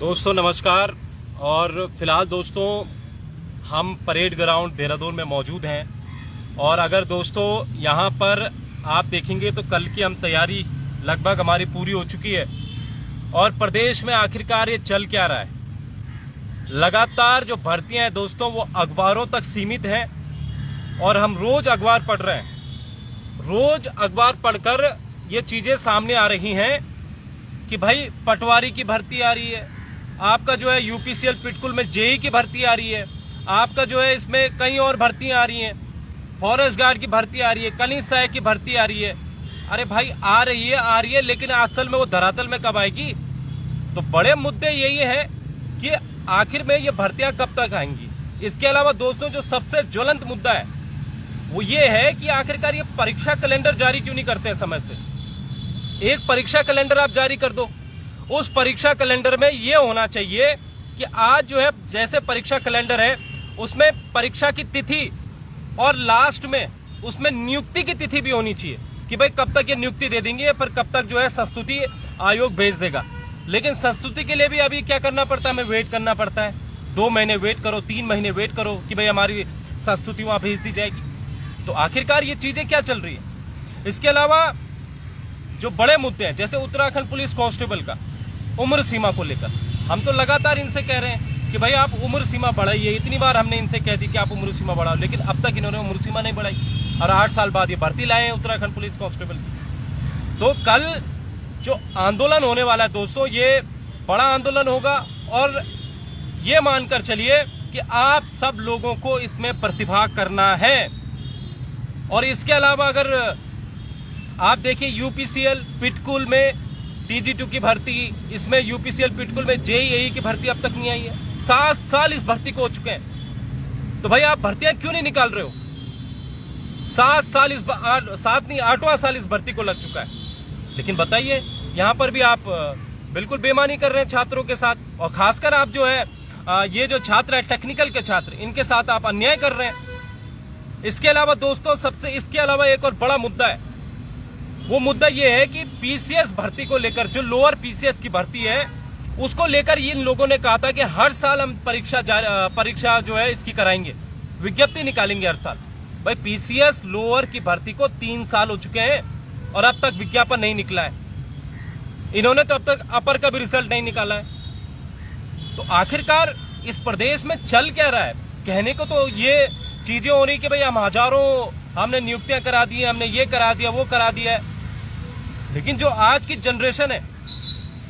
दोस्तों नमस्कार। और फिलहाल दोस्तों हम परेड ग्राउंड देहरादून में मौजूद हैं और अगर दोस्तों यहाँ पर आप देखेंगे तो कल की हम तैयारी लगभग हमारी पूरी हो चुकी है। और प्रदेश में आखिरकार ये चल क्या रहा है, लगातार जो भर्तियां हैं दोस्तों वो अखबारों तक सीमित हैं और हम रोज अखबार पढ़ रहे हैं। रोज अखबार पढ़कर ये चीजें सामने आ रही हैं कि भाई पटवारी की भर्ती आ रही है, आपका जो है यूपीसीएल पिटकुल में जेई की भर्ती आ रही है, आपका जो है इसमें कई और भर्तियां आ रही हैं, फॉरेस्ट गार्ड की भर्ती आ रही है, कनीज सहायक की भर्ती आ रही है। अरे भाई आ रही है लेकिन असल में वो धरातल में कब आएगी? तो बड़े मुद्दे यही है कि आखिर में ये भर्तियां कब तक आएंगी। इसके अलावा दोस्तों जो सबसे ज्वलंत मुद्दा है वो ये है कि आखिरकार ये परीक्षा कैलेंडर जारी क्यों नहीं करते हैं समय से। एक परीक्षा कैलेंडर आप जारी कर दो, उस परीक्षा कैलेंडर में ये होना चाहिए कि आज जो है जैसे परीक्षा कैलेंडर है उसमें परीक्षा की तिथि और लास्ट में उसमें नियुक्ति की तिथि भी होनी चाहिए कि भाई कब तक ये नियुक्ति दे देंगे, फिर कब तक जो है संस्तुति आयोग भेज देगा। लेकिन संस्तुति के लिए भी अभी क्या करना पड़ता है, हमें वेट करना पड़ता है। 2 महीने वेट करो, 3 महीने वेट करो कि भाई हमारी संस्तुति वहां भेज दी जाएगी। तो आखिरकार ये चीजें क्या चल रही है। इसके अलावा जो बड़े मुद्दे हैं जैसे उत्तराखंड पुलिस कांस्टेबल का उम्र सीमा को लेकर, हम तो लगातार इनसे कह रहे हैं कि भाई आप उम्र सीमा बढ़ाइए। इतनी बार हमने इनसे कह दी कि आप उम्र सीमा बढ़ाओ, लेकिन अब तक इन्होंने उम्र सीमा नहीं बढ़ाई और 8 साल बाद ये भर्ती लाए हैं उत्तराखंड पुलिस कांस्टेबल की। तो कल जो आंदोलन होने वाला है दोस्तों ये बड़ा आंदोलन होगा और ये मानकर चलिए कि आप सब लोगों को इसमें प्रतिभाग करना है। और इसके अलावा अगर आप देखिए यूपीसीएल पिटकुल में TG2 की भर्ती, इसमें यूपीसीएल पिटकुल में जेईई की भर्ती अब तक नहीं आई है। 7 साल इस भर्ती को हो चुके हैं। तो भाई आप भर्तियां क्यों नहीं निकाल रहे हो? 7 साल 8वां साल इस भर्ती को लग चुका है। लेकिन बताइए यहां पर भी आप बिल्कुल बेईमानी कर रहे हैं छात्रों के साथ, और खासकर आप जो है ये जो छात्र है टेक्निकल के छात्र, इनके साथ आप अन्याय कर रहे हैं। इसके अलावा दोस्तों इसके अलावा एक और बड़ा मुद्दा है, वो मुद्दा ये है कि पीसीएस भर्ती को लेकर, जो लोअर पीसीएस की भर्ती है उसको लेकर इन लोगों ने कहा था कि हर साल हम परीक्षा जो है इसकी कराएंगे, विज्ञप्ति निकालेंगे हर साल। भाई पीसीएस लोअर की भर्ती को 3 साल हो चुके हैं और अब तक विज्ञापन नहीं निकला है। इन्होंने तो अब तक अपर का भी रिजल्ट नहीं निकाला है। तो आखिरकार इस प्रदेश में चल क्या रहा है? कहने को तो ये चीजें हो रही कि भाई हम हजारों हमने नियुक्तियां करा दी, हमने ये करा दिया, वो करा दिया है, लेकिन जो आज की जनरेशन है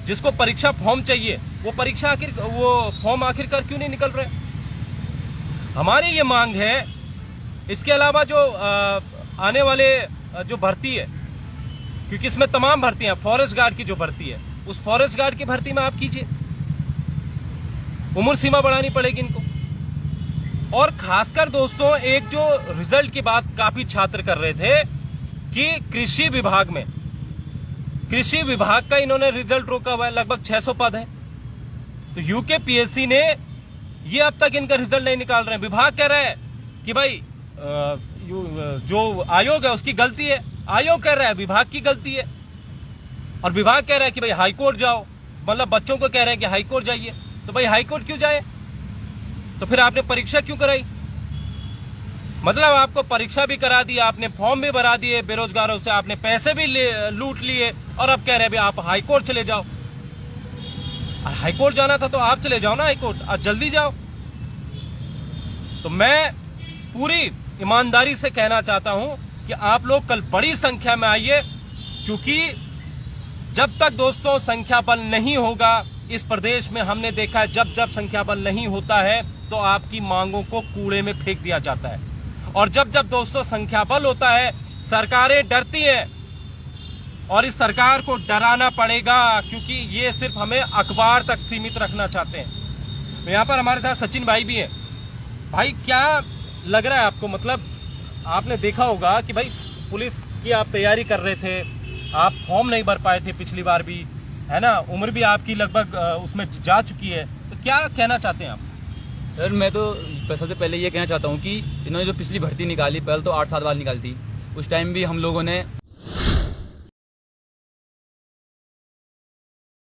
जिसको परीक्षा फॉर्म चाहिए वो फॉर्म आखिरकार क्यों नहीं निकल रहे? हमारी ये मांग है। इसके अलावा जो आने वाले जो भर्ती है, क्योंकि इसमें तमाम भर्तियां, फॉरेस्ट गार्ड की जो भर्ती है उस फॉरेस्ट गार्ड की भर्ती में आप कीजिए, उम्र सीमा बढ़ानी पड़ेगी इनको। और खासकर दोस्तों एक जो रिजल्ट की बात काफी छात्र कर रहे थे कि कृषि विभाग का इन्होंने रिजल्ट रोका हुआ है, लगभग 600 पद है। तो यूकेपीएससी ने ये अब तक इनका रिजल्ट नहीं निकाल रहे हैं। विभाग कह रहा है कि भाई जो आयोग है उसकी गलती है, आयोग कह रहा है विभाग की गलती है, और विभाग कह रहा है कि भाई हाईकोर्ट जाओ, मतलब बच्चों को कह रहे हैं कि हाईकोर्ट जाइए। तो भाई हाईकोर्ट क्यों जाए? तो फिर आपने परीक्षा क्यों कराई? मतलब आपको परीक्षा भी करा दी, आपने फॉर्म भी भरा दिए, बेरोजगारों से आपने पैसे भी लूट लिए, और अब कह रहे हैं आप हाईकोर्ट चले जाओ। हाईकोर्ट जाना था तो आप चले जाओ ना हाईकोर्ट, आज जल्दी जाओ। तो मैं पूरी ईमानदारी से कहना चाहता हूं कि आप लोग कल बड़ी संख्या में आइए, क्योंकि जब तक दोस्तों संख्या बल नहीं होगा इस प्रदेश में, हमने देखा है जब संख्या बल नहीं होता है तो आपकी मांगों को कूड़े में फेंक दिया जाता है, और जब दोस्तों संख्या बल होता है सरकारें डरती हैं, और इस सरकार को डराना पड़ेगा क्योंकि ये सिर्फ हमें अखबार तक सीमित रखना चाहते हैं। तो यहाँ पर हमारे साथ सचिन भाई भी हैं। भाई क्या लग रहा है आपको? मतलब आपने देखा होगा कि भाई पुलिस की आप तैयारी कर रहे थे, आप फॉर्म नहीं भर पाए थे पिछली बार भी, है ना, उम्र भी आपकी लगभग उसमें जा चुकी है, तो क्या कहना चाहते हैं आप? सर मैं तो सबसे पहले ये कहना चाहता हूँ कि इन्होंने जो पिछली भर्ती निकाली, पहले तो 8 साल बाद निकाली थी, उस टाइम भी हम लोगों ने